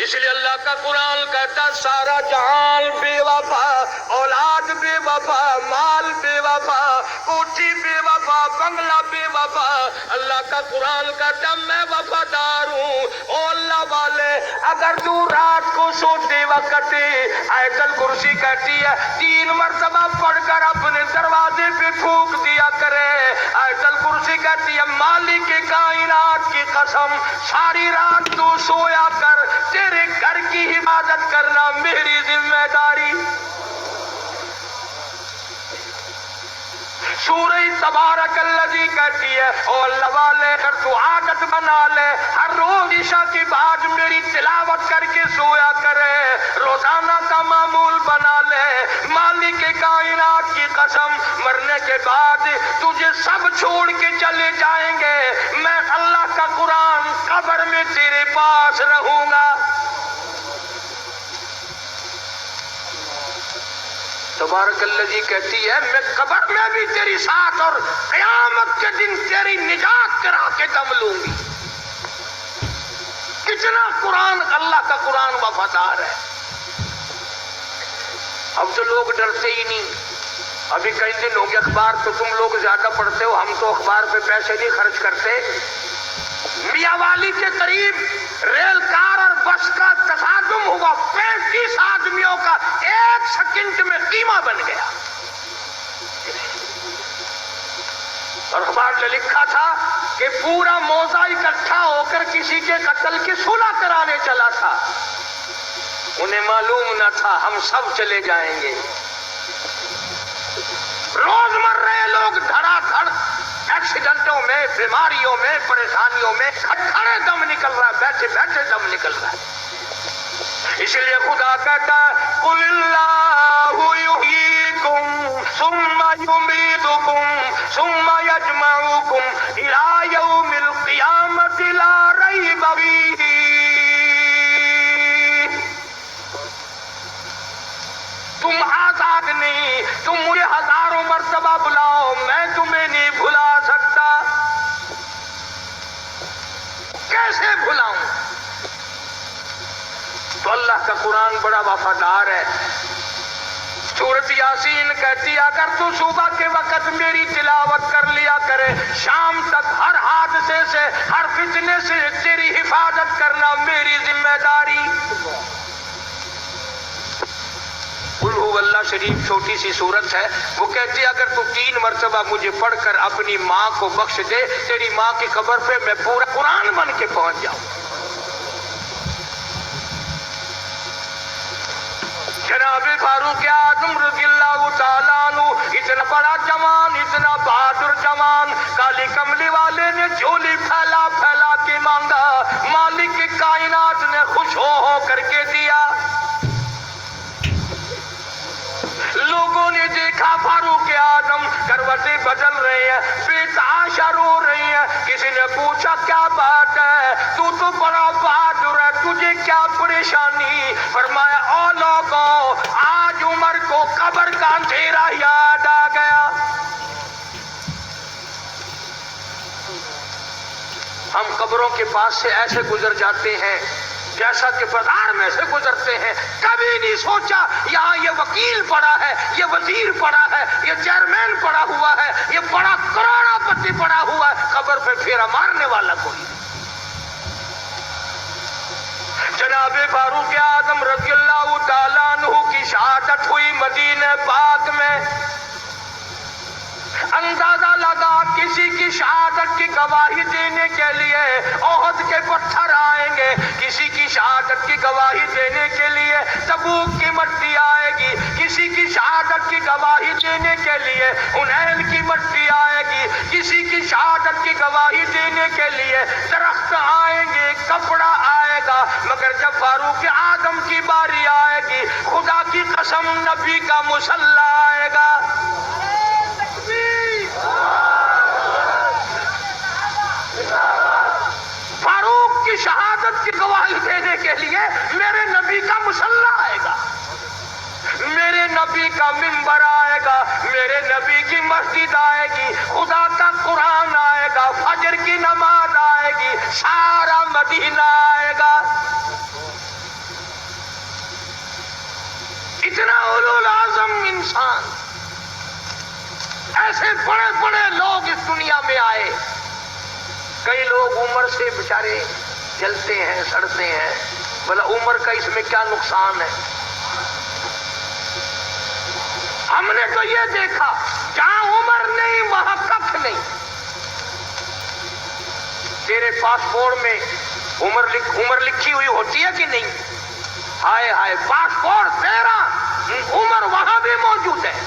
اس لیے اللہ کا قرآن کہتا سارا جہان بے وفا، اولاد بے وفا، مال بے وفا، کوٹھی بے وفا، بنگلہ بے وفا، اللہ کا قرآن کہتا میں وفادار ہوں۔ او اللہ والے، اگر تو رات کو سوتے وقت آیت الکرسی کہتی ہے 3 مرتبہ پڑھ کر اپنے دروازے پہ پھونک دیا کرے، آیت الکرسی کہتی ہے مالک کائنات کی قسم ساری رات تو سویا کر، تیرے گھر کی حفاظت کرنا میری ذمہ داری۔ سورہ تبارک الذی کہتی ہے او اللہ والے، اگر تو عادت بنا لے ہر روز عشاء کے بعد میری تلاوت کر کے سویا کرے، روزانہ کا معمول بنا لے، مالک کائنات کی قسم مرنے کے بعد تجھے سب چھوڑ کے چلے جائیں گے، میں اللہ کا قرآن قبر میں تیرے پاس رہوں گا۔ تبارک الذی کہتی ہے میں قبر میں بھی تیری ساتھ اور قیامت کے دن تیری نجات کرا کے دم لوں گی۔ کتنا قرآن، اللہ کا قرآن وفادار ہے۔ اب تو لوگ ڈرتے ہی نہیں۔ ابھی کئی دن ہو گئے، اخبار تو تم لوگ زیادہ پڑھتے ہو، ہم تو اخبار پہ پیسے نہیں خرچ کرتے۔ میاں والی کے قریب ریل کار اور بس کا تصادم ہوا، 35 آدمیوں کا 1 سیکنڈ میں قیمہ بن گیا۔ اور اخبار نے لکھا تھا کہ پورا موضع اکٹھا ہو کر کسی کے قتل کی صلح کرانے چلا تھا، انہیں معلوم نہ تھا ہم سب چلے جائیں گے۔ روز مر رہے لوگ دھڑا دھڑ ایکسیڈنٹوں میں، بیماریوں میں، پریشانیوں میں کھڑے دم نکل رہا ہے، بیٹھے بیٹھے دم نکل رہا ہے۔ اس لیے خدا کہتا ہے قل اللہ یحییکم ثم یمیتکم ثم یجمعکم الی یوم القیامۃ لا ریب فیہ۔ تم آزاد نہیں، تم مجھے ہزاروں مرتبہ بلاؤ، میں تمہیں نہیں بھلا سکتا۔ کیسے بھلاؤں؟ تو اللہ کا قرآن بڑا وفادار ہے۔ سورۃ یاسین کہتی ہے اگر تو صبح کے وقت میری تلاوت کر لیا کرے، شام تک ہر حادثے سے، ہر فتنے سے تیری حفاظت کرنا میری ذمہ داری۔ قل هو اللہ شریف چھوٹی سی سورت ہے، وہ کہتی ہے اگر تو 3 مرتبہ مجھے پڑھ کر اپنی ماں کو بخش دے، تیری ماں کی قبر پہ میں پورا قرآن بن کے پہنچ جاؤں۔ جناب فاروق اعظم رضی اللہ تعالیٰ عنہ، اتنا بڑا جوان، اتنا بہادر جوان، کالی کملی والے نے جھولی پھیلا پھیلا کے مانگا، مالک کائنات نے خوش ہو کر کے دیا۔ لوگوں نے دیکھا فاروق اعظم کروٹیں بدل رہے ہیں، بے تحاشا رو رہی ہیں۔ کسی نے پوچھا کیا بات ہے، تو بڑا بہادر ہے، تجھے کیا پریشانی؟ فرمایا او لوگوں، آج عمر کو قبر کا اندھیرا یاد آ گیا۔ ہم قبروں کے پاس سے ایسے گزر جاتے ہیں جیسا کہ بازار میں سے گزرتے ہیں، کبھی نہیں سوچا یہاں یہ وکیل پڑا ہے، یہ وزیر پڑا ہے، یہ چیئرمین پڑا ہوا ہے، یہ بڑا کروڑا پتی پڑا ہوا ہے، قبر پہ پھیرا مارنے والا کوئی۔ جناب فاروق اعظم رضی اللہ تعالیٰ عنہ کی شہادت ہوئی مدینہ پاک میں۔ اندازہ لگا کسی کی شہادت کی گواہی دینے کے لیے احد کے پتھر آئیں گے، کسی کی شہادت کی گواہی دینے کے لیے تبوک کی مٹی آئے گی، کسی کی شہادت کی گواہی دینے کے لیے حنین کی مٹی آئے گی، کسی کی شہادت کی گواہی دینے کے لیے درخت آئیں گے، کپڑا آئے گا، مگر جب فاروق اعظم کی باری آئے گی، خدا کی قسم نبی کا مصلی آئے گا۔ فاروق کی شہادت کی گواہی دینے کے لیے میرے نبی کا مصلی آئے گا، میرے نبی کا منبر آئے گا، میرے نبی کی مسجد آئے گی، خدا کا قرآن آئے گا، فجر کی نماز آئے گی، سارا مدینہ آئے گا۔ بڑے بڑے بڑے لوگ اس دنیا میں آئے، کئی لوگ عمر سے بیچارے جلتے ہیں سڑتے ہیں، بھلا عمر کا اس میں کیا نقصان ہے؟ ہم نے تو یہ دیکھا جہاں عمر نہیں وہاں کف نہیں۔ تیرے پاسپورٹ میں عمر لکھی ہوئی ہوتی ہے کہ نہیں؟ ہائے ہائے، پاسپورٹ تیرا، عمر وہاں بھی موجود ہے۔